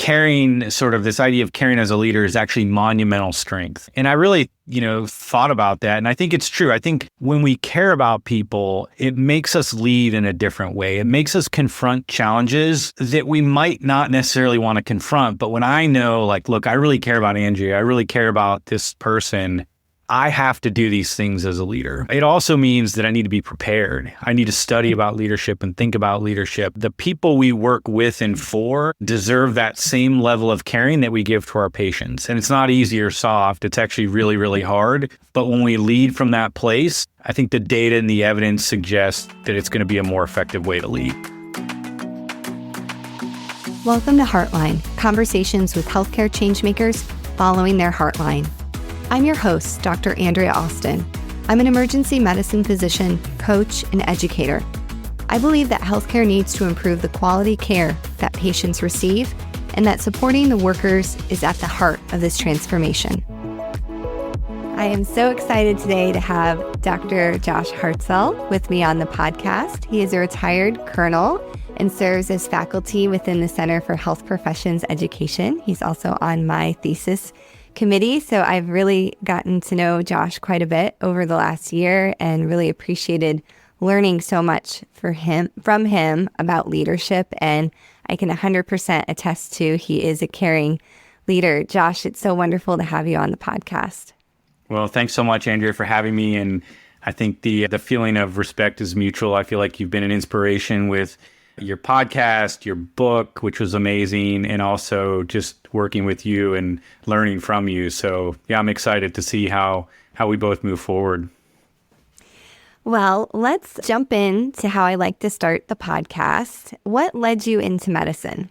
caring, sort of this idea of caring as a leader is actually monumental strength. And I really, thought about that. And I think it's true. I think when we care about people, it makes us lead in a different way. It makes us confront challenges that we might not necessarily want to confront. But when I know, like, look, I really care about Andrea, I really care about this person, I have to do these things as a leader. It also means that I need to be prepared. I need to study about leadership and think about leadership. The people we work with and for deserve that same level of caring that we give to our patients. And it's not easy or soft. It's actually really, really hard. But when we lead from that place, I think the data and the evidence suggests that it's going to be a more effective way to lead. Welcome to Heartline, conversations with healthcare changemakers following their heartline. I'm your host, Dr. Andrea Austin. I'm an emergency medicine physician, coach, and educator. I believe that healthcare needs to improve the quality care that patients receive, and that supporting the workers is at the heart of this transformation. I am so excited today to have Dr. Josh Hartzell with me on the podcast. He is a retired colonel and serves as faculty within the Center for Health Professions Education. He's also on my thesis committee. So I've really gotten to know Josh quite a bit over the last year and really appreciated learning so much from him about leadership. And I can 100% attest to he is a caring leader. Josh, it's so wonderful to have you on the podcast. Well, thanks so much, Andrea, for having me. And I think the feeling of respect is mutual. I feel like you've been an inspiration with your podcast, your book, which was amazing, and also just working with you and learning from you. So yeah, I'm excited to see how we both move forward. Well, let's jump into how I like to start the podcast. What led you into medicine?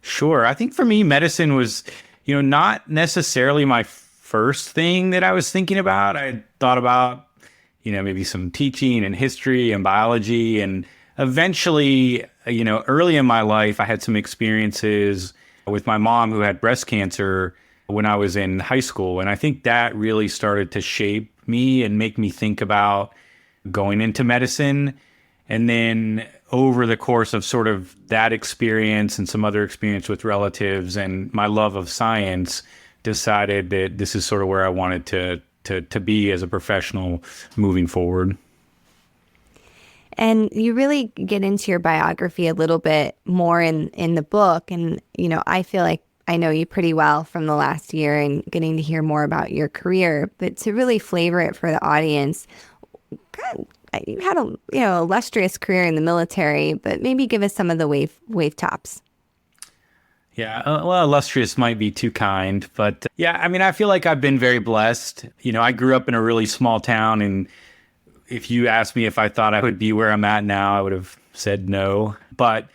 Sure. I think for me, medicine was, not necessarily my first thing that I was thinking about. I thought about, maybe some teaching and history and biology, and eventually, early in my life, I had some experiences with my mom who had breast cancer when I was in high school. And I think that really started to shape me and make me think about going into medicine. And then over the course of sort of that experience and some other experience with relatives and my love of science, decided that this is sort of where I wanted to be as a professional moving forward. And you really get into your biography a little bit more in the book. And, I feel like I know you pretty well from the last year and getting to hear more about your career. But to really flavor it for the audience, you had a illustrious career in the military, but maybe give us some of the wave tops. Yeah, well, illustrious might be too kind. But yeah, I feel like I've been very blessed. I grew up in a really small town, and if you asked me if I thought I would be where I'm at now, I would have said no. But,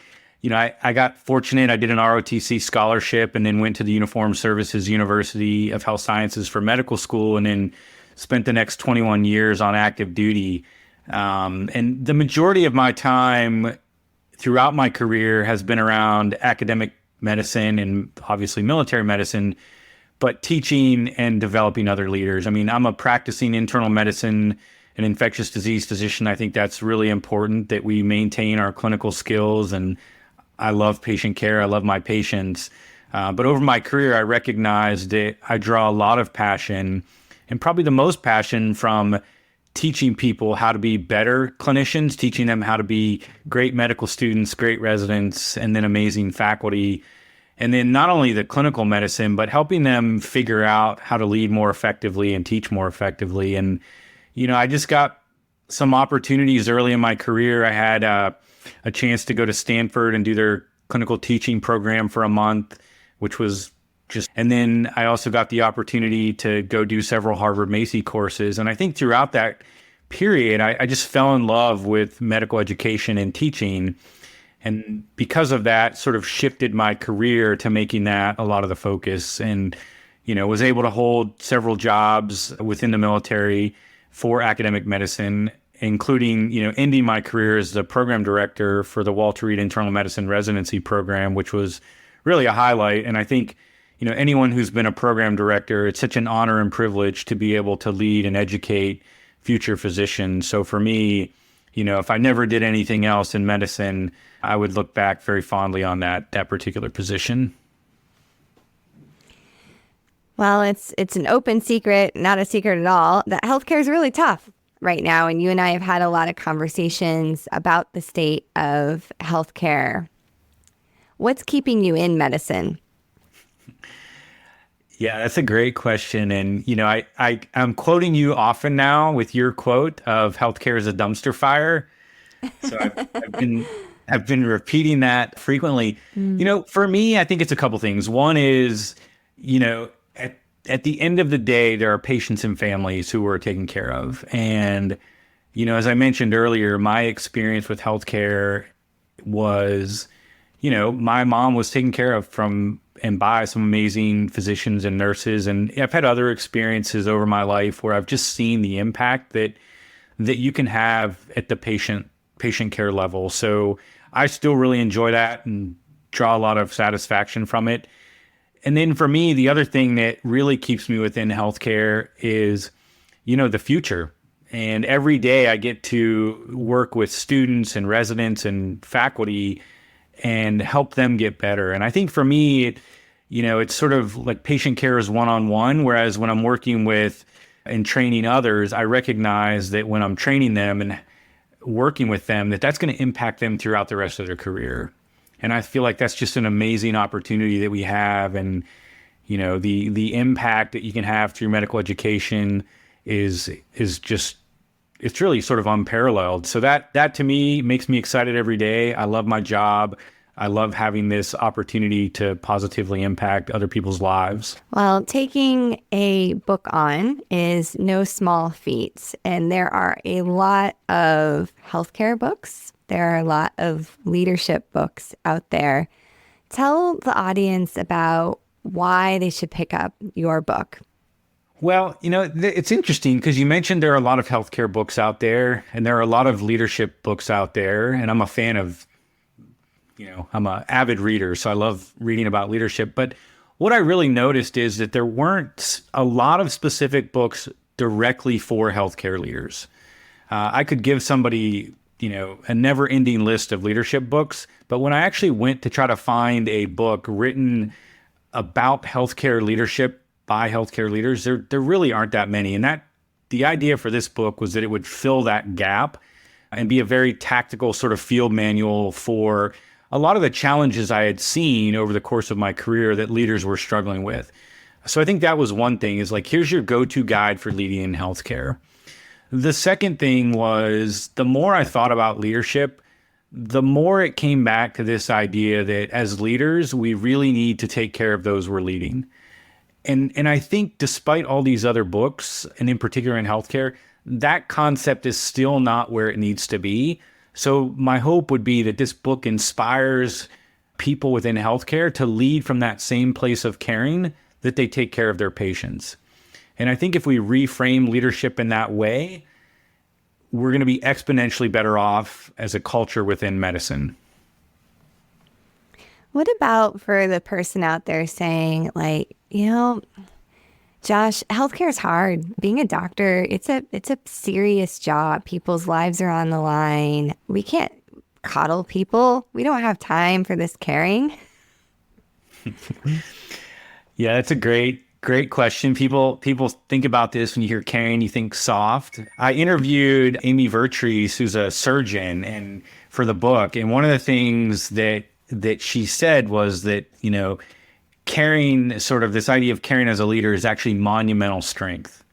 I got fortunate. I did an ROTC scholarship and then went to the Uniformed Services University of Health Sciences for medical school, and then spent the next 21 years on active duty. And the majority of my time throughout my career has been around academic medicine and obviously military medicine, but teaching and developing other leaders. I'm a practicing internal medicine an infectious disease physician. I think that's really important that we maintain our clinical skills, and I love patient care. I love my patients. But over my career, I recognized that I draw a lot of passion, and probably the most passion from teaching people how to be better clinicians, teaching them how to be great medical students, great residents, and then amazing faculty. And then not only the clinical medicine, but helping them figure out how to lead more effectively and teach more effectively. And I just got some opportunities early in my career. I had a chance to go to Stanford and do their clinical teaching program for a month, which was and then I also got the opportunity to go do several Harvard Macy courses. And I think throughout that period, I just fell in love with medical education and teaching. And because of that, sort of shifted my career to making that a lot of the focus, and, was able to hold several jobs within the military for academic medicine, including, ending my career as the program director for the Walter Reed Internal Medicine Residency program, which was really a highlight. And I think, anyone who's been a program director, it's such an honor and privilege to be able to lead and educate future physicians. So for me, If I never did anything else in medicine, I would look back very fondly on that particular position. Well, it's an open secret, not a secret at all, that healthcare is really tough right now. And you and I have had a lot of conversations about the state of healthcare. What's keeping you in medicine? Yeah, that's a great question. And, I'm quoting you often now with your quote of healthcare is a dumpster fire. So I've been repeating that frequently. For me, I think it's a couple things. One is, at the end of the day, there are patients and families who we're taking care of. And, as I mentioned earlier, my experience with healthcare was, my mom was taken care of from and by some amazing physicians and nurses. And I've had other experiences over my life where I've just seen the impact that you can have at the patient care level. So I still really enjoy that and draw a lot of satisfaction from it. And then for me, the other thing that really keeps me within healthcare is, the future. And every day I get to work with students and residents and faculty and help them get better. And I think for me, it's sort of like patient care is one-on-one, whereas when I'm working with and training others, I recognize that when I'm training them and working with them, that's going to impact them throughout the rest of their career. And I feel like that's just an amazing opportunity that we have. And, the impact that you can have through medical education is just, it's really sort of unparalleled. So that to me makes me excited every day. I love my job. I love having this opportunity to positively impact other people's lives. Well, taking a book on is no small feat. And there are a lot of healthcare books. There are a lot of leadership books out there. Tell the audience about why they should pick up your book. Well, it's interesting because you mentioned there are a lot of healthcare books out there and there are a lot of leadership books out there. And I'm a fan of, I'm an avid reader, so I love reading about leadership. But what I really noticed is that there weren't a lot of specific books directly for healthcare leaders. I could give somebody, a never-ending list of leadership books. But when I actually went to try to find a book written about healthcare leadership by healthcare leaders, there really aren't that many. And the idea for this book was that it would fill that gap and be a very tactical sort of field manual for a lot of the challenges I had seen over the course of my career that leaders were struggling with. So I think that was one thing, is like, here's your go-to guide for leading in healthcare. The second thing was, the more I thought about leadership, the more it came back to this idea that as leaders, we really need to take care of those we're leading. And I think despite all these other books, and in particular in healthcare, that concept is still not where it needs to be. So my hope would be that this book inspires people within healthcare to lead from that same place of caring that they take care of their patients. And I think if we reframe leadership in that way, we're going to be exponentially better off as a culture within medicine. What about for the person out there saying, like, Josh, healthcare is hard. Being a doctor, it's a serious job. People's lives are on the line. We can't coddle people. We don't have time for this caring. Yeah, that's a great question. People think about this when you hear caring, you think soft. I interviewed Amy Vertrees, who's a surgeon, and for the book, and one of the things that she said was that, caring, sort of this idea of caring as a leader, is actually monumental strength.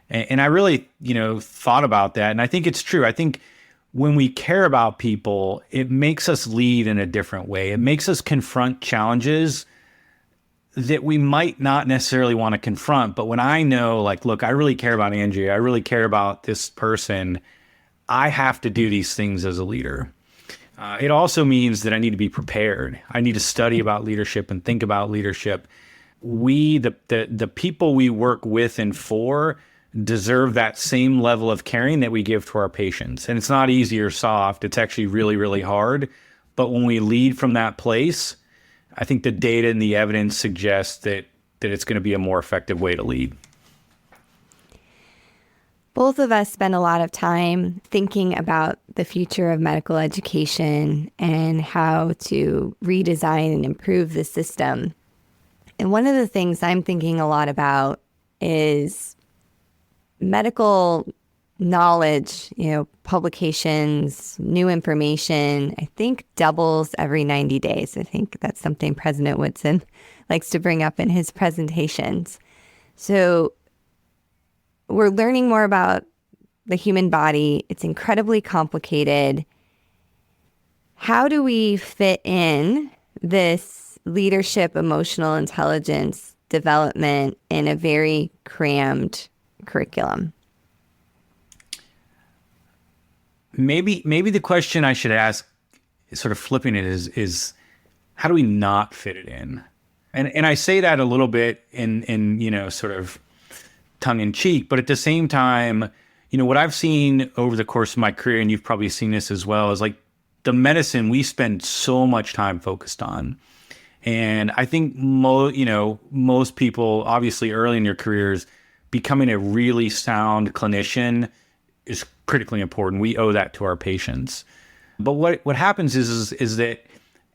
And I really, thought about that. And I think it's true. I think when we care about people, it makes us lead in a different way. It makes us confront challenges that we might not necessarily want to confront. But when I know, like, look, I really care about Andrea, I really care about this person, I have to do these things as a leader. It also means that I need to be prepared. I need to study about leadership and think about leadership. We, the people we work with and for, deserve that same level of caring that we give to our patients. And it's not easy or soft. It's actually really, really hard. But when we lead from that place, I think the data and the evidence suggests that it's going to be a more effective way to lead. Both of us spend a lot of time thinking about the future of medical education and how to redesign and improve the system. And one of the things I'm thinking a lot about is medical knowledge, publications, new information, I think doubles every 90 days. I think that's something President Woodson likes to bring up in his presentations. So we're learning more about the human body. It's incredibly complicated. How do we fit in this leadership, emotional intelligence development in a very crammed curriculum? Maybe the question I should ask, sort of flipping it, is how do we not fit it in? And I say that a little bit in sort of tongue in cheek, but at the same time, what I've seen over the course of my career, and you've probably seen this as well, is like the medicine we spend so much time focused on. And I think most people, obviously early in your careers, becoming a really sound clinician is critically important. We owe that to our patients. But what happens is that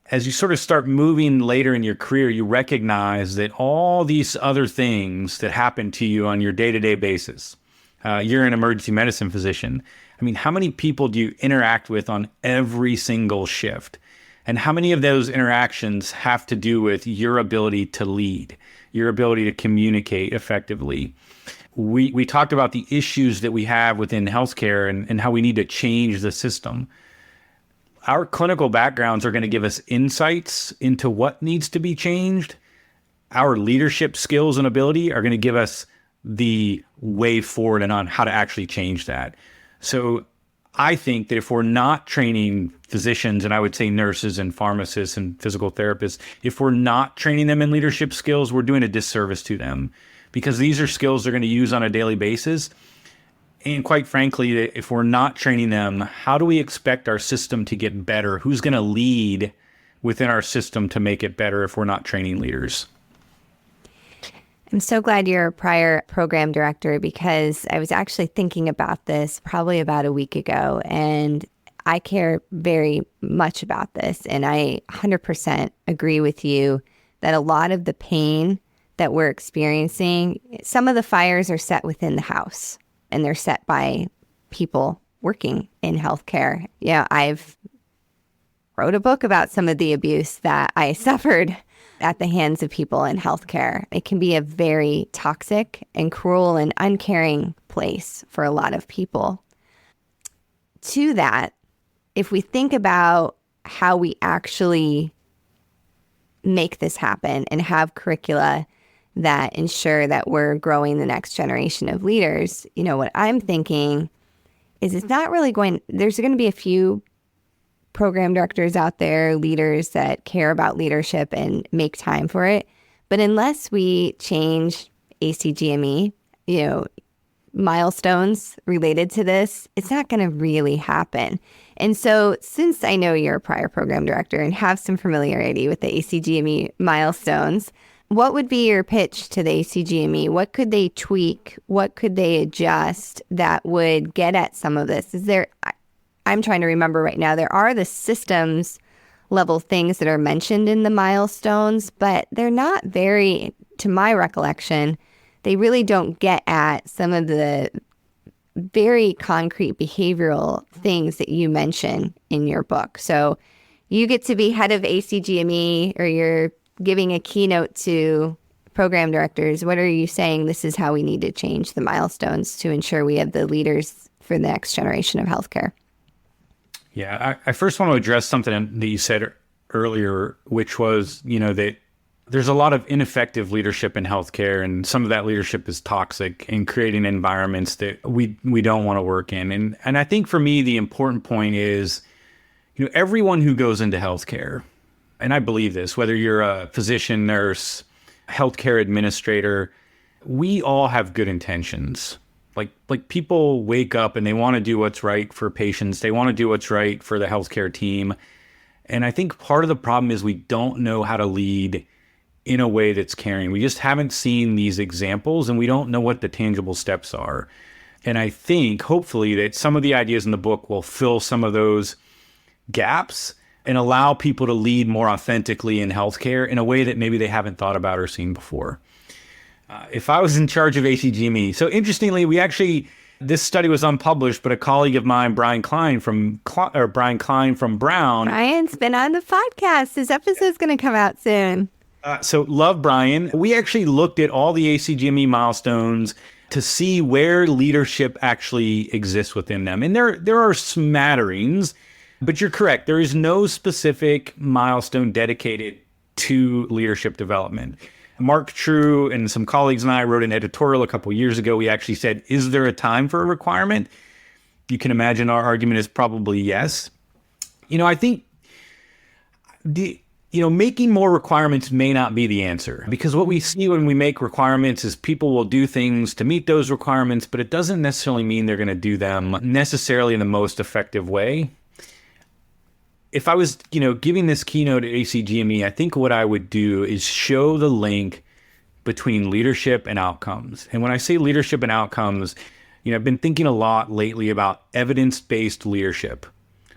as you sort of start moving later in your career, you recognize that all these other things that happen to you on your day-to-day basis, you're an emergency medicine physician. I mean, how many people do you interact with on every single shift? And how many of those interactions have to do with your ability to lead, your ability to communicate effectively? We talked about the issues that we have within healthcare and how we need to change the system. Our clinical backgrounds are going to give us insights into what needs to be changed. Our leadership skills and ability are going to give us the way forward and on how to actually change that. So I think that if we're not training physicians, and I would say nurses and pharmacists and physical therapists, if we're not training them in leadership skills, we're doing a disservice to them, because these are skills they're going to use on a daily basis. And quite frankly, if we're not training them, how do we expect our system to get better? Who's going to lead within our system to make it better if we're not training leaders? I'm so glad you're a prior program director, because I was actually thinking about this probably about a week ago, and I care very much about this. And I 100% agree with you that a lot of the pain that we're experiencing, some of the fires are set within the house, and they're set by people working in healthcare. I've wrote a book about some of the abuse that I suffered at the hands of people in healthcare. It can be a very toxic and cruel and uncaring place for a lot of people. To that, if we think about how we actually make this happen and have curricula that ensure that we're growing the next generation of leaders, what I'm thinking is there's going to be a few program directors out there, leaders that care about leadership and make time for it. But unless we change ACGME, milestones related to this, it's not going to really happen. And so since I know you're a prior program director and have some familiarity with the ACGME milestones, what would be your pitch to the ACGME? What could they tweak? What could they adjust that would get at some of this? I'm trying to remember right now, there are the systems level things that are mentioned in the milestones, but they're not very, to my recollection, they really don't get at some of the very concrete behavioral things that you mention in your book. So you get to be head of ACGME, or you're giving a keynote to program directors. What are you saying? This is how we need to change the milestones to ensure we have the leaders for the next generation of healthcare. Yeah, I first want to address something that you said earlier, which was, that there's a lot of ineffective leadership in healthcare, and some of that leadership is toxic in creating environments that we don't want to work in. And I think for me, the important point is, everyone who goes into healthcare, and I believe this, whether you're a physician, nurse, healthcare administrator, we all have good intentions. Like people wake up and they want to do what's right for patients. They want to do what's right for the healthcare team. And I think part of the problem is we don't know how to lead in a way that's caring. We just haven't seen these examples, and we don't know what the tangible steps are. And I think hopefully that some of the ideas in the book will fill some of those gaps and allow people to lead more authentically in healthcare in a way that maybe they haven't thought about or seen before. If I was in charge of ACGME, so interestingly, this study was unpublished, but a colleague of mine, Brian Klein from Brown. Brian's been on the podcast. His episode's going to come out soon. So love Brian. We actually looked at all the ACGME milestones to see where leadership actually exists within them. And there are smatterings, but you're correct. There is no specific milestone dedicated to leadership development. Mark True and some colleagues and I wrote an editorial a couple years ago. We actually said, is there a time for a requirement? You can imagine our argument is probably yes. I think making more requirements may not be the answer, because what we see when we make requirements is people will do things to meet those requirements, but it doesn't necessarily mean they're going to do them necessarily in the most effective way. If I was, giving this keynote at ACGME, I think what I would do is show the link between leadership and outcomes. And when I say leadership and outcomes, I've been thinking a lot lately about evidence-based leadership.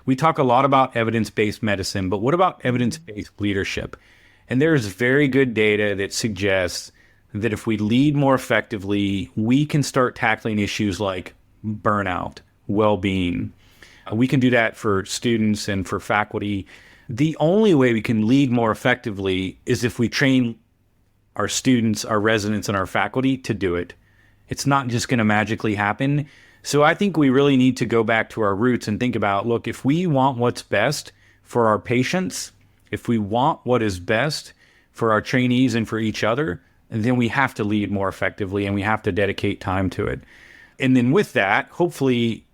We talk a lot about evidence-based medicine, but what about evidence-based leadership? And there's very good data that suggests that if we lead more effectively, we can start tackling issues like burnout, well-being. We can do that for students and for faculty. The only way we can lead more effectively is if we train our students, our residents, and our faculty to do it. It's not just going to magically happen. So I think we really need to go back to our roots and think about, look, if we want what's best for our patients, if we want what is best for our trainees and for each other, then we have to lead more effectively and we have to dedicate time to it. And then with that, hopefully,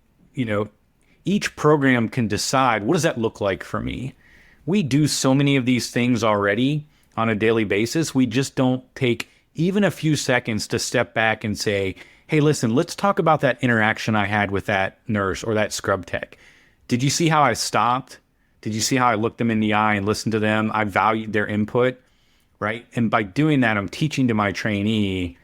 each program can decide, what does that look like for me? We do so many of these things already on a daily basis. We just don't take even a few seconds to step back and say, hey, listen, let's talk about that interaction I had with that nurse or that scrub tech. Did you see how I stopped? Did you see how I looked them in the eye and listened to them? I valued their input, right? And by doing that, I'm teaching to my trainee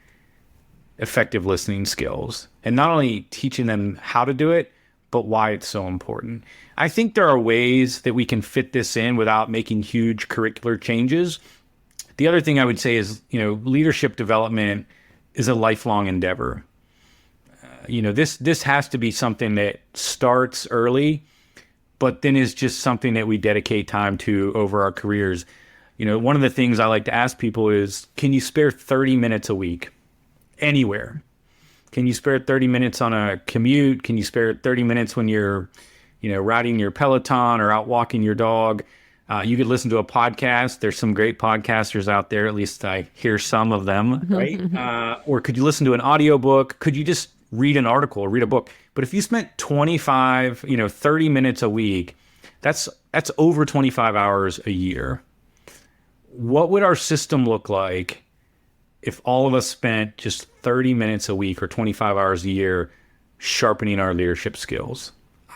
effective listening skills. And not only teaching them how to do it, but why it's so important. I think there are ways that we can fit this in without making huge curricular changes. The other thing I would say is, leadership development is a lifelong endeavor. This has to be something that starts early, but then is just something that we dedicate time to over our careers. One of the things I like to ask people is, can you spare 30 minutes a week anywhere? Can you spare 30 minutes on a commute? Can you spare 30 minutes when you're, riding your Peloton or out walking your dog? You could listen to a podcast. There's some great podcasters out there. At least I hear some of them, right? Or could you listen to an audiobook? Could you just read an article or read a book? But if you spent 30 minutes a week, that's over 25 hours a year. What would our system look like if all of us spent just 30 minutes a week or 25 hours a year sharpening our leadership skills?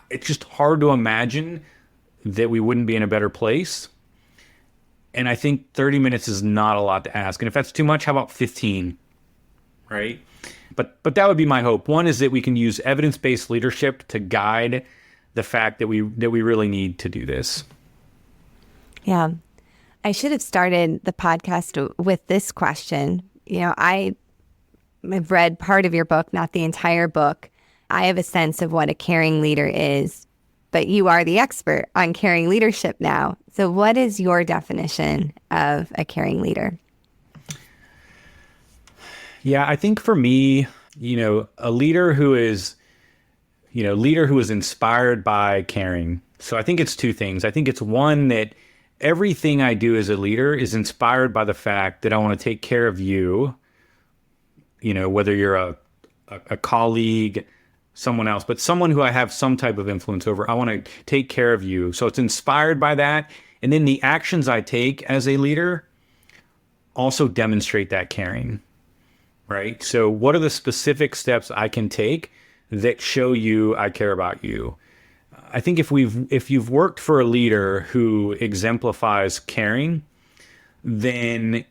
It's just hard to imagine that we wouldn't be in a better place. And I think 30 minutes is not a lot to ask. And if that's too much, how about 15, right? But that would be my hope. One is that we can use evidence-based leadership to guide the fact that we really need to do this. Yeah. I should have started the podcast with this question. I've read part of your book, not the entire book. I have a sense of what a caring leader is, but you are the expert on caring leadership now. So what is your definition of a caring leader? Yeah, I think for me, a leader who is inspired by caring. So I think it's two things. I think it's one, that everything I do as a leader is inspired by the fact that I want to take care of you, whether you're a colleague, someone else, but someone who I have some type of influence over. I want to take care of you. So it's inspired by that. And then the actions I take as a leader also demonstrate that caring, right? So what are the specific steps I can take that show you I care about you? I think if you've worked for a leader who exemplifies caring, then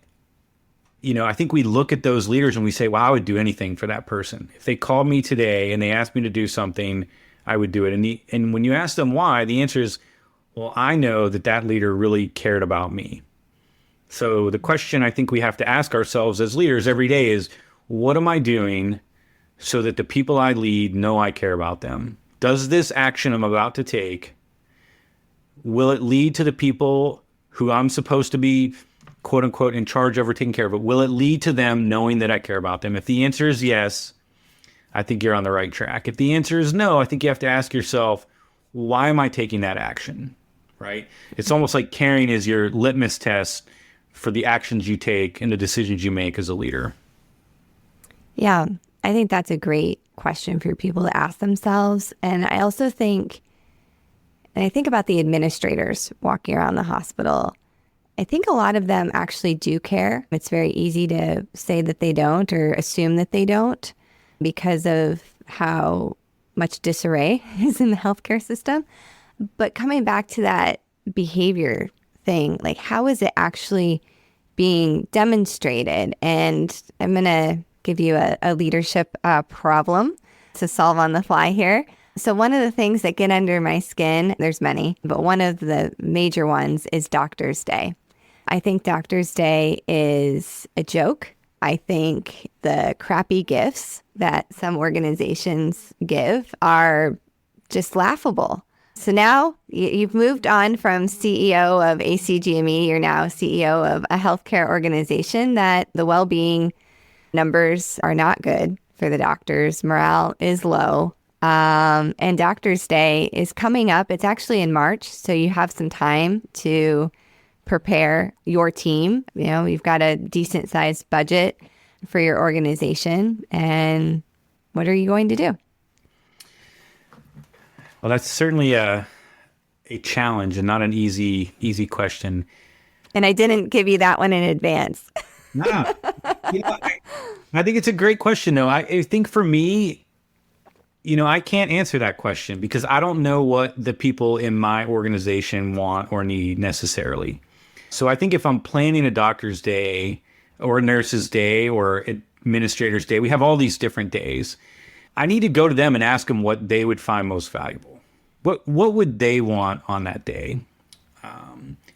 I think we look at those leaders and we say, well, I would do anything for that person. If they called me today and they asked me to do something, I would do it. And when you ask them why, the answer is, well, I know that that leader really cared about me. So the question I think we have to ask ourselves as leaders every day is, what am I doing so that the people I lead know I care about them? Does this action I'm about to take, will it lead to the people who I'm supposed to be, quote unquote, in charge of or taking care of it? Will it lead to them knowing that I care about them? If the answer is yes, I think you're on the right track. If the answer is no, I think you have to ask yourself, why am I taking that action? Right? It's almost like caring is your litmus test for the actions you take and the decisions you make as a leader. Yeah, I think that's a great question for people to ask themselves. And I also think, and I think about the administrators walking around the hospital, I think a lot of them actually do care. It's very easy to say that they don't or assume that they don't because of how much disarray is in the healthcare system. But coming back to that behavior thing, like how is it actually being demonstrated? And I'm going to give you a leadership problem to solve on the fly here. So one of the things that get under my skin, there's many, but one of the major ones is Doctor's Day. I think Doctor's Day is a joke. I think the crappy gifts that some organizations give are just laughable. So now you've moved on from CEO of ACGME. You're now CEO of a healthcare organization that the well-being numbers are not good for the doctors. Morale is low. And Doctor's Day is coming up. It's actually in March. So you have some time to prepare your team. You've got a decent sized budget for your organization. And what are you going to do? Well, that's certainly a challenge and not an easy question. And I didn't give you that one in advance. No, I think it's a great question, though. I think for me, I can't answer that question because I don't know what the people in my organization want or need necessarily. So I think if I'm planning a doctor's day or a nurse's day or administrator's day, we have all these different days. I need to go to them and ask them what they would find most valuable. What would they want on that day?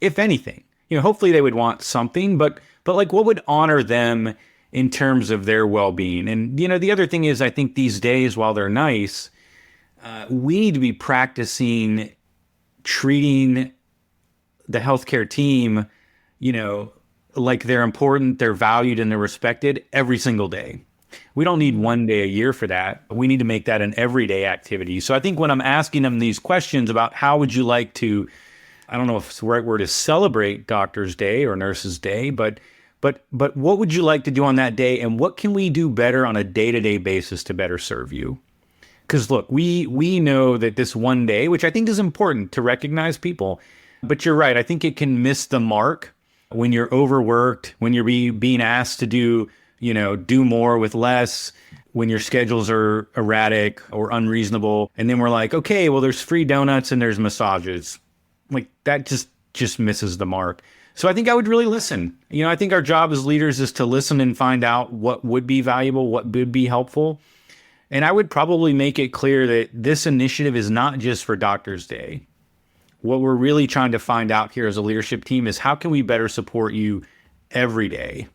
If anything, hopefully they would want something, but like what would honor them in terms of their well-being? And, the other thing is I think these days, while they're nice, we need to be practicing treating the healthcare team, like they're important, they're valued, and they're respected every single day. We don't need one day a year for that. We need to make that an everyday activity. So I think when I'm asking them these questions about how would you like to, I don't know if the right word is celebrate Doctor's Day or Nurse's Day, but what would you like to do on that day? And what can we do better on a day-to-day basis to better serve you? Because look, we know that this one day, which I think is important to recognize people, but you're right. I think it can miss the mark when you're overworked, when you're being asked to do more with less, when your schedules are erratic or unreasonable. And then we're like, okay, well, there's free donuts and there's massages. Like that just misses the mark. So I think I would really listen. I think our job as leaders is to listen and find out what would be valuable, what would be helpful. And I would probably make it clear that this initiative is not just for Doctor's Day. What we're really trying to find out here as a leadership team is how can we better support you every day?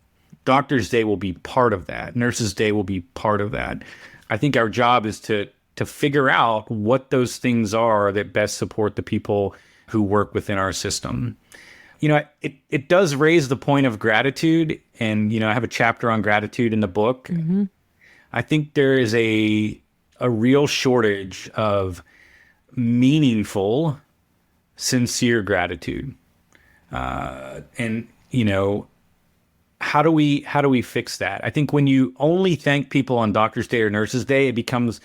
Doctor's Day will be part of that. Nurse's Day will be part of that. I think our job is to figure out what those things are that best support the people who work within our system. It does raise the point of gratitude. And, I have a chapter on gratitude in the book. Mm-hmm. I think there is a real shortage of meaningful, sincere gratitude. How do we fix that? I think when you only thank people on Doctor's Day or Nurse's Day, it becomes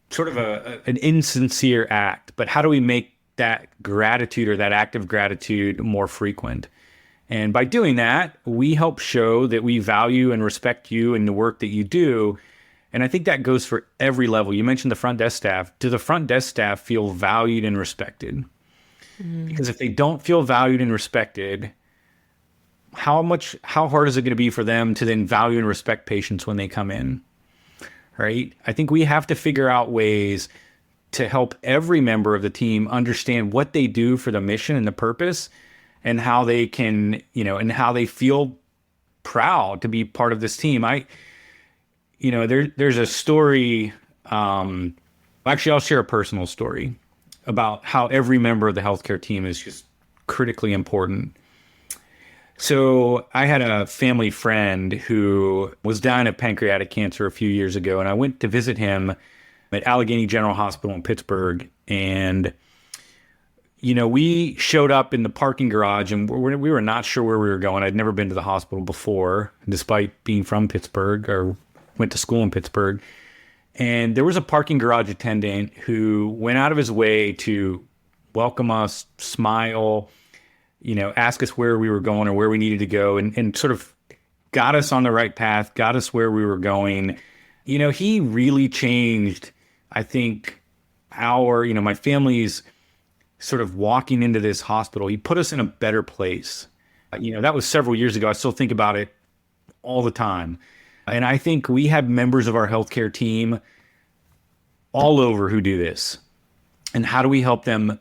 sort of an insincere act. But how do we make that gratitude or that act of gratitude more frequent? And by doing that, we help show that we value and respect you and the work that you do. And I think that goes for every level. You mentioned the front desk staff. Do the front desk staff feel valued and respected? Mm. Because if they don't feel valued and respected, how hard is it going to be for them to then value and respect patients when they come in, right? I think we have to figure out ways to help every member of the team understand what they do for the mission and the purpose, and how they can, and how they feel proud to be part of this team. There's a story. Actually, I'll share a personal story about how every member of the healthcare team is just critically important. So I had a family friend who was dying of pancreatic cancer a few years ago, and I went to visit him at Allegheny General Hospital in Pittsburgh. And, we showed up in the parking garage, and we were not sure where we were going. I'd never been to the hospital before, despite being from Pittsburgh, or went to school in Pittsburgh. And there was a parking garage attendant who went out of his way to welcome us, smile, ask us where we were going or where we needed to go, and sort of got us on the right path, got us where we were going. He really changed, I think, my family's sort of walking into this hospital. He put us in a better place. That was several years ago. I still think about it all the time. And I think we have members of our healthcare team all over who do this. And how do we help them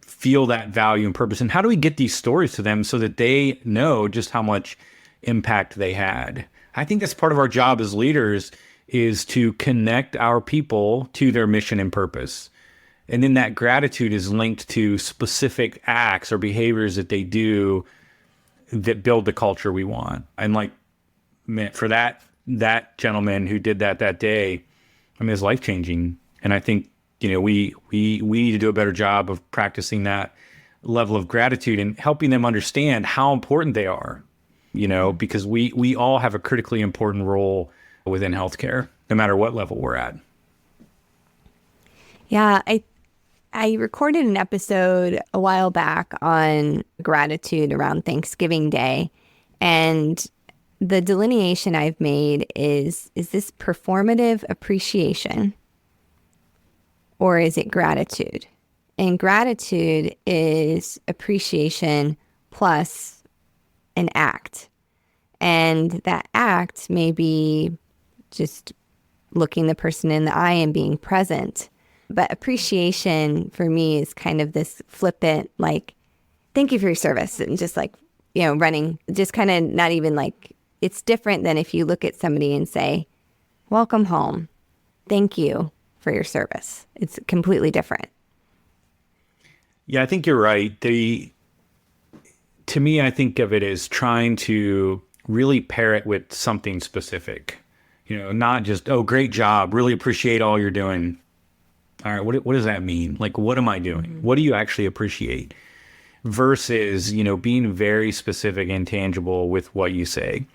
feel that value and purpose? And how do we get these stories to them so that they know just how much impact they had? I think that's part of our job as leaders, is to connect our people to their mission and purpose. And then that gratitude is linked to specific acts or behaviors that they do that build the culture we want. And for that gentleman who did that day, it's life-changing. And I think, we need to do a better job of practicing that level of gratitude and helping them understand how important they are, because we all have a critically important role within healthcare, no matter what level we're at. Yeah, I recorded an episode a while back on gratitude around Thanksgiving Day, and the delineation I've made is this performative appreciation, or is it gratitude? And gratitude is appreciation plus an act. And that act may be just looking the person in the eye and being present. But appreciation for me is kind of this flippant, thank you for your service. And just running, just kind of not even it's different than if you look at somebody and say, welcome home. Thank you for your service. It's completely different. Yeah, I think you're right. To me, I think of it as trying to really pair it with something specific. Not just, oh, great job. Really appreciate all you're doing. All right, what does that mean? What am I doing? Mm-hmm. What do you actually appreciate? Versus, being very specific and tangible with what you say.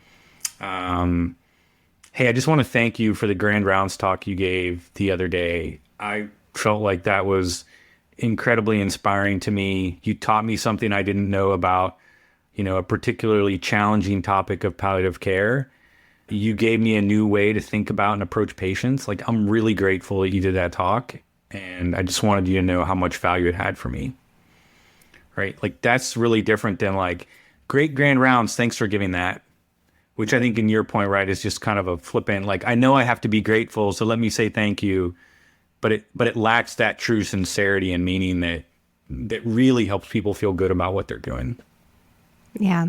Hey, I just want to thank you for the Grand Rounds talk you gave the other day. I felt like that was incredibly inspiring to me. You taught me something I didn't know about, a particularly challenging topic of palliative care. You gave me a new way to think about and approach patients. I'm really grateful that you did that talk. And I just wanted you to know how much value it had for me. Right? That's really different than great Grand Rounds. Thanks for giving that. Which I think in your point, right, is just kind of a flippant, I know I have to be grateful, so let me say thank you. But it lacks that true sincerity and meaning that really helps people feel good about what they're doing. Yeah.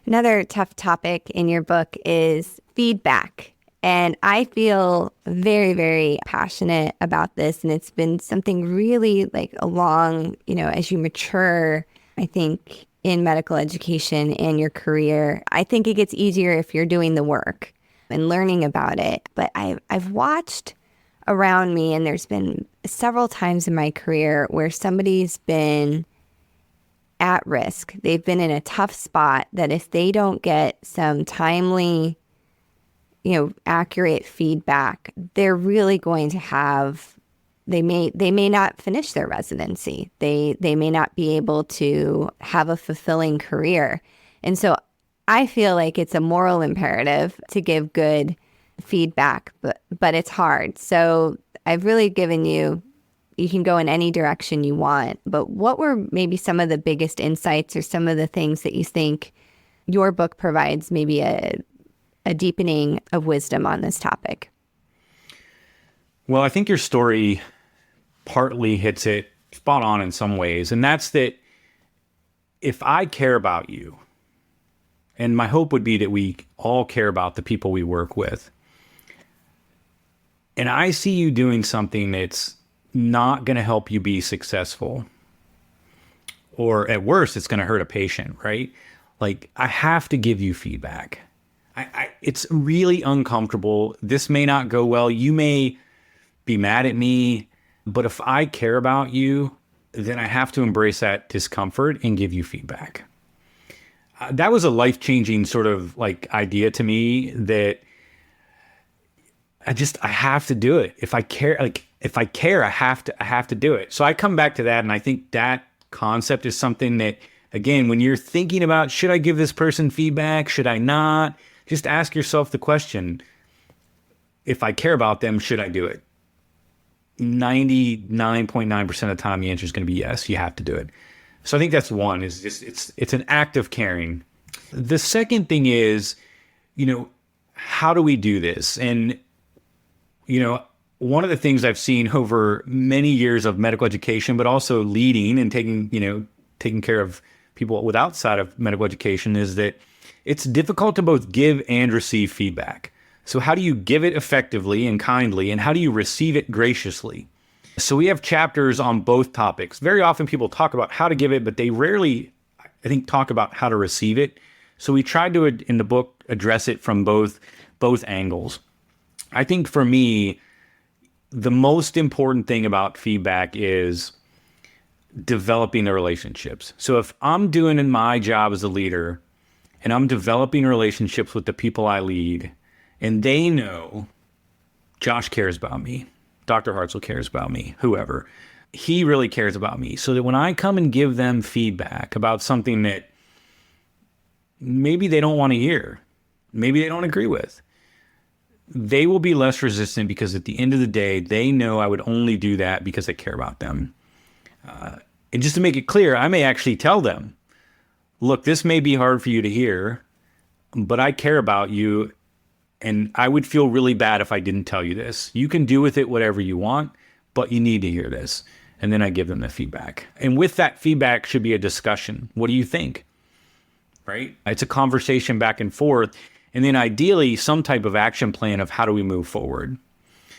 Another tough topic in your book is feedback. And I feel very, very passionate about this. And it's been something really along, as you mature, I think, in medical education and your career. I think it gets easier if you're doing the work and learning about it. But I've watched around me, and there's been several times in my career where somebody's been at risk. They've been in a tough spot that if they don't get some timely, accurate feedback, they're really going to have, they may not finish their residency. They may not be able to have a fulfilling career. And so I feel like it's a moral imperative to give good feedback, but it's hard. So I've really given you can go in any direction you want, but what were maybe some of the biggest insights or some of the things that you think your book provides maybe a deepening of wisdom on this topic? Well, I think your story partly hits it spot on in some ways. And that's that if I care about you, and my hope would be that we all care about the people we work with, and I see you doing something that's not going to help you be successful, or at worst, it's going to hurt a patient, right? Like, I have to give you feedback. It's really uncomfortable. This may not go well. You may be mad at me, but if I care about you, then I have to embrace that discomfort and give you feedback. That was a life-changing sort of like idea to me that I have to do it. If I care, I have to do it. So I come back to that. And I think that concept is something that, again, when you're thinking about, should I give this person feedback? Should I not? Just ask yourself the question, if I care about them, should I do it? 99.9% of the time, the answer is going to be yes, you have to do it. So I think that's one, is just, it's an act of caring. The second thing is, how do we do this? And, one of the things I've seen over many years of medical education, but also leading and taking care of people outside of medical education, is that it's difficult to both give and receive feedback. So how do you give it effectively and kindly, and how do you receive it graciously? So we have chapters on both topics. Very often people talk about how to give it, but they rarely, I think, talk about how to receive it. So we tried to, in the book, address it from both angles. I think for me, the most important thing about feedback is developing the relationships. So if I'm doing in my job as a leader and I'm developing relationships with the people I lead, and they know Josh cares about me, Dr. Hartzell cares about me, whoever, he really cares about me. So that when I come and give them feedback about something that maybe they don't want to hear, maybe they don't agree with, they will be less resistant, because at the end of the day, they know I would only do that because I care about them. And just to make it clear, I may actually tell them, look, this may be hard for you to hear, but I care about you, and I would feel really bad if I didn't tell you this. You can do with it whatever you want, but you need to hear this. And then I give them the feedback. And with that feedback should be a discussion. What do you think? Right? It's a conversation back and forth. And then ideally, some type of action plan of how do we move forward.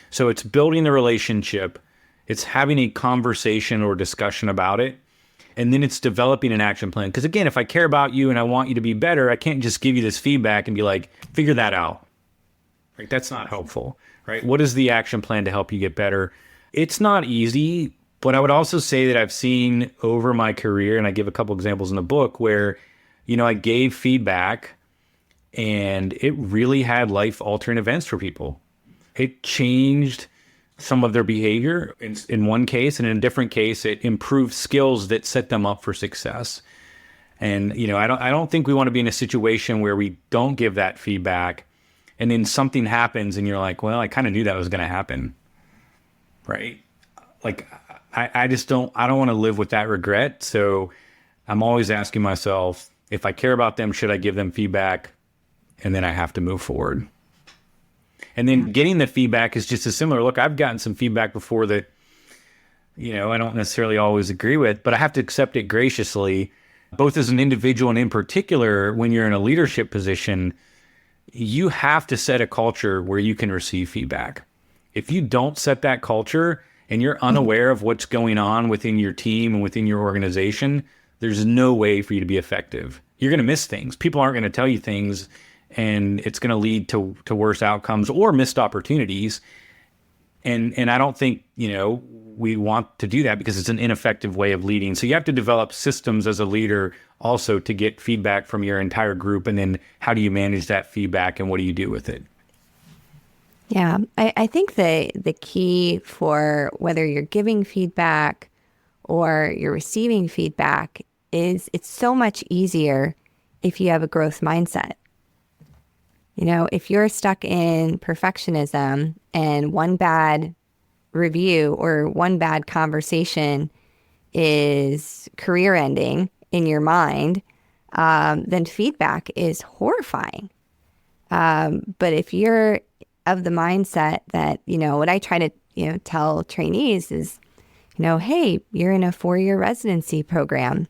So it's building the relationship. It's having a conversation or discussion about it. And then it's developing an action plan. Because again, if I care about you and I want you to be better, I can't just give you this feedback and be like, figure that out. Right? That's not helpful. Right? What is the action plan to help you get better? It's not easy, but I would also say that I've seen over my career, and I give a couple examples in the book where, I gave feedback and it really had life-altering events for people. It changed some of their behavior in one case, and in a different case, it improved skills that set them up for success. And, I don't think we want to be in a situation where we don't give that feedback and then something happens and you're like, well, I kind of knew that was going to happen. Right? Like, I don't want to live with that regret. So I'm always asking myself, if I care about them, should I give them feedback? And then I have to move forward. And then getting the feedback is just as similar. Look, I've gotten some feedback before that, I don't necessarily always agree with, but I have to accept it graciously, both as an individual and in particular, when you're in a leadership position, you have to set a culture where you can receive feedback. If you don't set that culture and you're unaware of what's going on within your team and within your organization, there's no way for you to be effective. You're going to miss things. People aren't going to tell you things, and it's going to lead to worse outcomes or missed opportunities. And I don't think, we want to do that, because it's an ineffective way of leading. So you have to develop systems as a leader also to get feedback from your entire group. And then how do you manage that feedback and what do you do with it? Yeah, I think the key for whether you're giving feedback or you're receiving feedback is it's so much easier if you have a growth mindset. If you're stuck in perfectionism and one bad review or one bad conversation is career ending in your mind, then feedback is horrifying. But if you're of the mindset that, what I try to, tell trainees is, hey, you're in a 4-year residency program.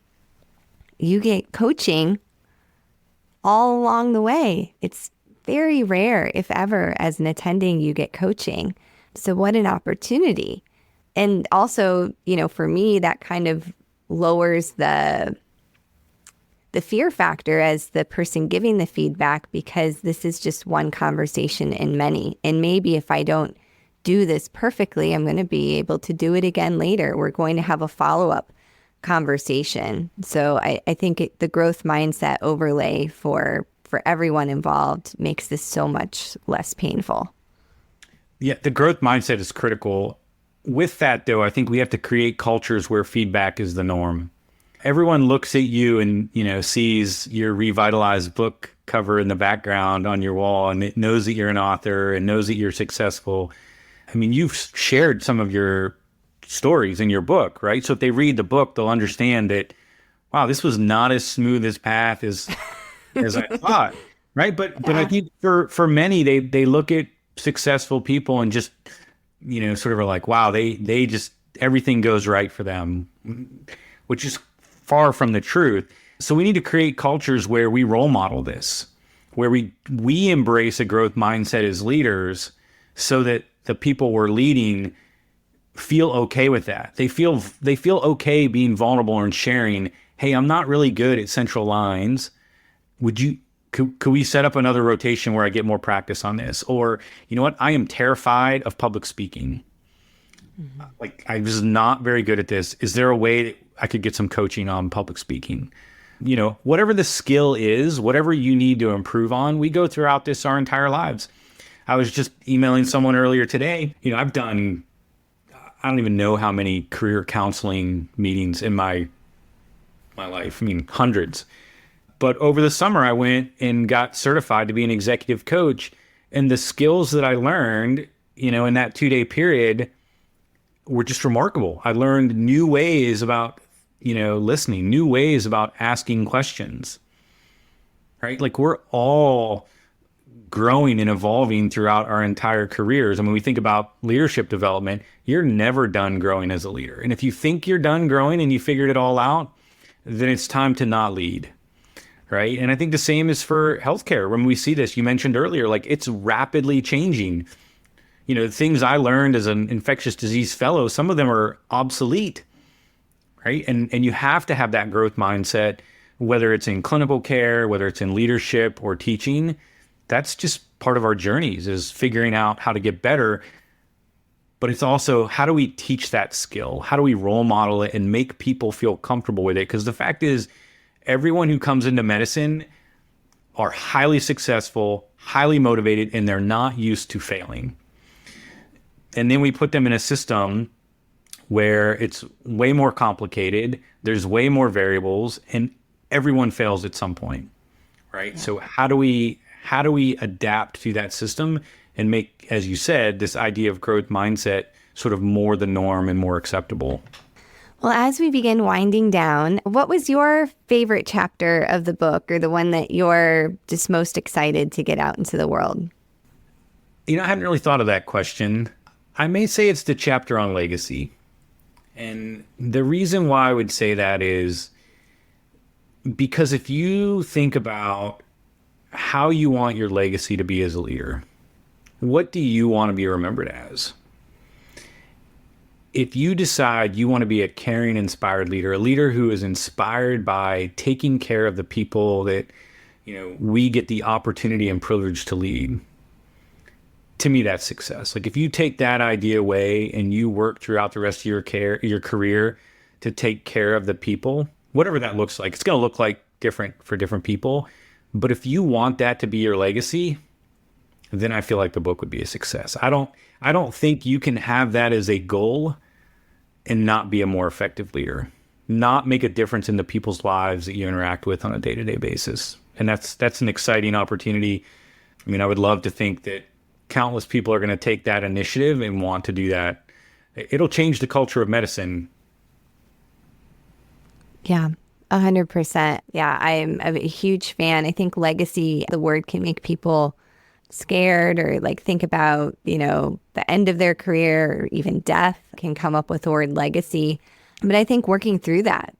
You get coaching all along the way. It's very rare, if ever, as an attending, you get coaching. So what an opportunity. And also, for me, that kind of lowers the fear factor as the person giving the feedback, because this is just one conversation in many. And maybe if I don't do this perfectly, I'm going to be able to do it again later. We're going to have a follow-up conversation. So I think the growth mindset overlay for everyone involved makes this so much less painful. Yeah, the growth mindset is critical. With that, though, I think we have to create cultures where feedback is the norm. Everyone looks at you and, sees your revitalized book cover in the background on your wall, and it knows that you're an author and knows that you're successful. I mean, you've shared some of your stories in your book, right? So if they read the book, they'll understand that, wow, this was not as smooth as path as I thought, right? But I think for many, they look at successful people and just, sort of are like, wow, they just, everything goes right for them, which is far from the truth. So we need to create cultures where we role model this, where we embrace a growth mindset as leaders, so that the people we're leading feel okay with that. They feel okay being vulnerable and sharing, hey, I'm not really good at central lines. Could we set up another rotation where I get more practice on this? Or, you know what? I am terrified of public speaking. Mm-hmm. Like, I was not very good at this. Is there a way that I could get some coaching on public speaking? Whatever the skill is, whatever you need to improve on, we go throughout this our entire lives. I was just emailing someone earlier today. I've done, I don't even know how many career counseling meetings in my life. I mean, hundreds. But over the summer, I went and got certified to be an executive coach. And the skills that I learned, in that 2-day period were just remarkable. I learned new ways about, listening, new ways about asking questions, right? Like, we're all growing and evolving throughout our entire careers. I mean, we think about leadership development, you're never done growing as a leader. And if you think you're done growing and you figured it all out, then it's time to not lead. Right. And I think the same is for healthcare. When we see this, you mentioned earlier, like, it's rapidly changing. The things I learned as an infectious disease fellow, some of them are obsolete. Right. And you have to have that growth mindset, whether it's in clinical care, whether it's in leadership or teaching. That's just part of our journeys, is figuring out how to get better. But it's also, how do we teach that skill? How do we role model it and make people feel comfortable with it? Because the fact is, everyone who comes into medicine are highly successful, highly motivated, and they're not used to failing. And then we put them in a system where it's way more complicated, there's way more variables, and everyone fails at some point, right? Yeah. So how do we adapt to that system and make, as you said, this idea of growth mindset sort of more the norm and more acceptable? Well, as we begin winding down, what was your favorite chapter of the book, or the one that you're just most excited to get out into the world? I hadn't really thought of that question. I may say it's the chapter on legacy. And the reason why I would say that is because if you think about how you want your legacy to be as a leader, what do you want to be remembered as? If you decide you want to be a caring, inspired leader, a leader who is inspired by taking care of the people that, we get the opportunity and privilege to lead, to me, that's success. Like, if you take that idea away and you work throughout the rest of your career to take care of the people, whatever that looks like, it's going to look like different for different people. But if you want that to be your legacy, then I feel like the book would be a success. I don't think you can have that as a goal and not be a more effective leader, not make a difference in the people's lives that you interact with on a day-to-day basis. And that's an exciting opportunity. I mean, I would love to think that countless people are going to take that initiative and want to do that. It'll change the culture of medicine. Yeah, 100%. Yeah, I'm a huge fan. I think legacy, the word can make people scared or like think about, the end of their career or even death can come up with the word legacy. But I think working through that,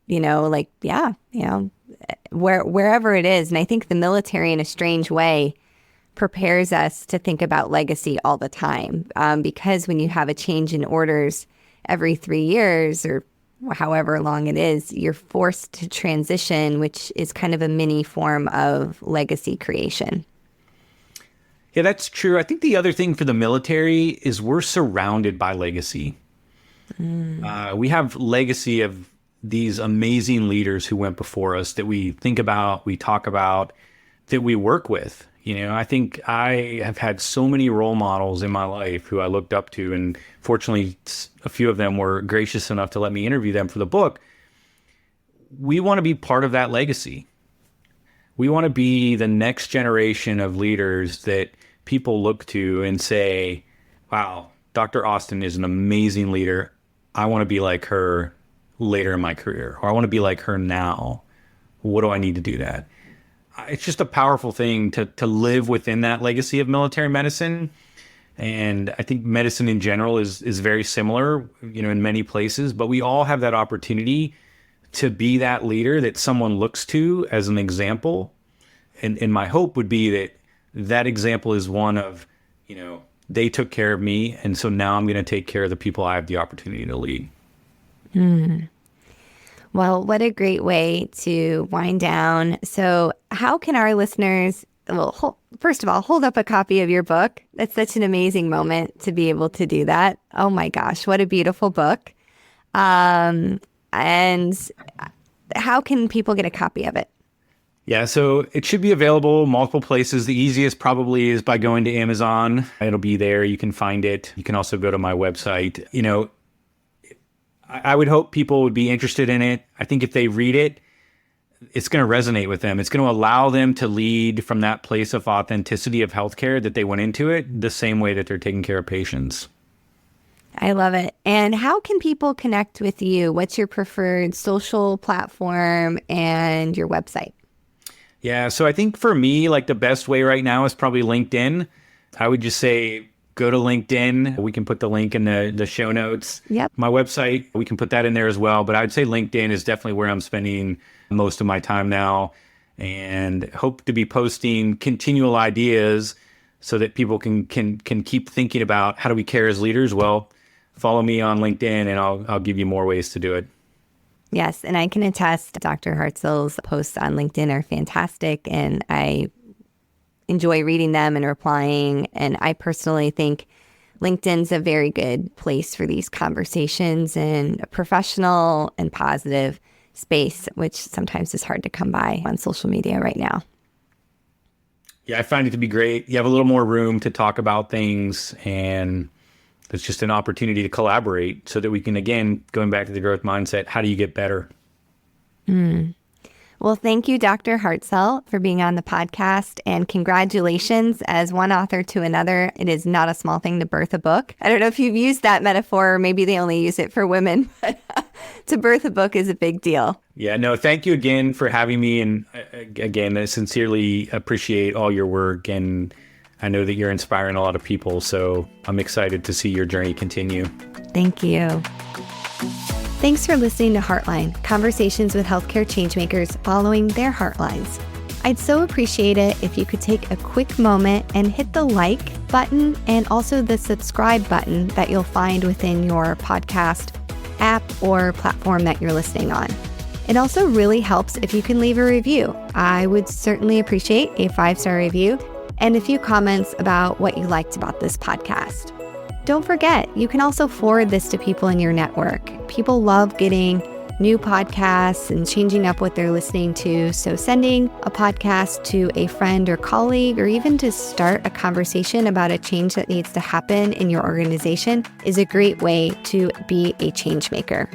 wherever it is. And I think the military in a strange way prepares us to think about legacy all the time, because when you have a change in orders every 3 years or however long it is, you're forced to transition, which is kind of a mini form of legacy creation. Yeah, that's true. I think the other thing for the military is we're surrounded by legacy. We have legacy of these amazing leaders who went before us that we think about, we talk about, that we work with. I think I have had so many role models in my life who I looked up to, and fortunately, a few of them were gracious enough to let me interview them for the book. We want to be part of that legacy. We want to be the next generation of leaders that people look to and say, wow, Dr. Austin is an amazing leader. I want to be like her later in my career, or I want to be like her now. What do I need to do that? It's just a powerful thing to live within that legacy of military medicine. And I think medicine in general is very similar, in many places, but we all have that opportunity to be that leader that someone looks to as an example. And my hope would be that example is one of, they took care of me, and so now I'm going to take care of the people I have the opportunity to lead. Well, what a great way to wind down. So how can our listeners, first of all, hold up a copy of your book? That's such an amazing moment to be able to do that. Oh my gosh, what a beautiful book. And how can people get a copy of it? Yeah, so it should be available multiple places. The easiest probably is by going to Amazon. It'll be there. You can find it. You can also go to my website. I would hope people would be interested in it. I think if they read it, it's going to resonate with them. It's going to allow them to lead from that place of authenticity of healthcare that they went into it, the same way that they're taking care of patients. I love it. And how can people connect with you? What's your preferred social platform and your website? Yeah, so I think for me, like the best way right now is probably LinkedIn. I would just say, go to LinkedIn. We can put the link in the show notes. Yep. My website, we can put that in there as well. But I'd say LinkedIn is definitely where I'm spending most of my time now, and hope to be posting continual ideas so that people can keep thinking about how do we care as leaders. Well, follow me on LinkedIn and I'll give you more ways to do it. Yes, and I can attest Dr. Hartzell's posts on LinkedIn are fantastic, and I enjoy reading them and replying. And I personally think LinkedIn's a very good place for these conversations and a professional and positive space, which sometimes is hard to come by on social media right now. Yeah, I find it to be great. You have a little more room to talk about things, and it's just an opportunity to collaborate so that we can, again, going back to the growth mindset, how do you get better? Well, thank you, Dr. Hartzell, for being on the podcast, and congratulations as one author to another. It is not a small thing to birth a book. I don't know if you've used that metaphor, or maybe they only use it for women, but to birth a book is a big deal. Yeah, no, thank you again for having me. And again, I sincerely appreciate all your work, and I know that you're inspiring a lot of people. So I'm excited to see your journey continue. Thank you. Thanks for listening to Heartline, conversations with healthcare changemakers following their heartlines. I'd so appreciate it if you could take a quick moment and hit the like button and also the subscribe button that you'll find within your podcast app or platform that you're listening on. It also really helps if you can leave a review. I would certainly appreciate a 5-star review and a few comments about what you liked about this podcast. Don't forget, you can also forward this to people in your network. People love getting new podcasts and changing up what they're listening to. So sending a podcast to a friend or colleague, or even to start a conversation about a change that needs to happen in your organization, is a great way to be a change maker.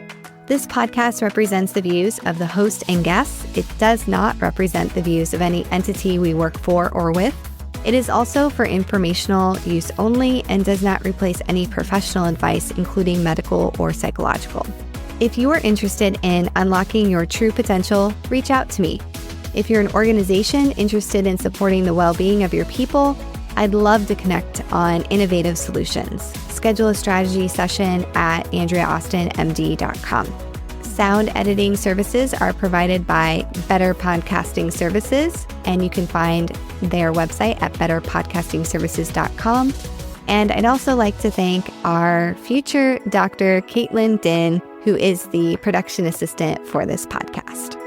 This podcast represents the views of the host and guests. It does not represent the views of any entity we work for or with. It is also for informational use only and does not replace any professional advice, including medical or psychological. If you are interested in unlocking your true potential, reach out to me. If you're an organization interested in supporting the well-being of your people, I'd love to connect on innovative solutions. Schedule a strategy session at AndreaAustinMD.com. Sound editing services are provided by Better Podcasting Services, and you can find their website at betterpodcastingservices.com. And I'd also like to thank our future Dr. Caitlin Din, who is the production assistant for this podcast.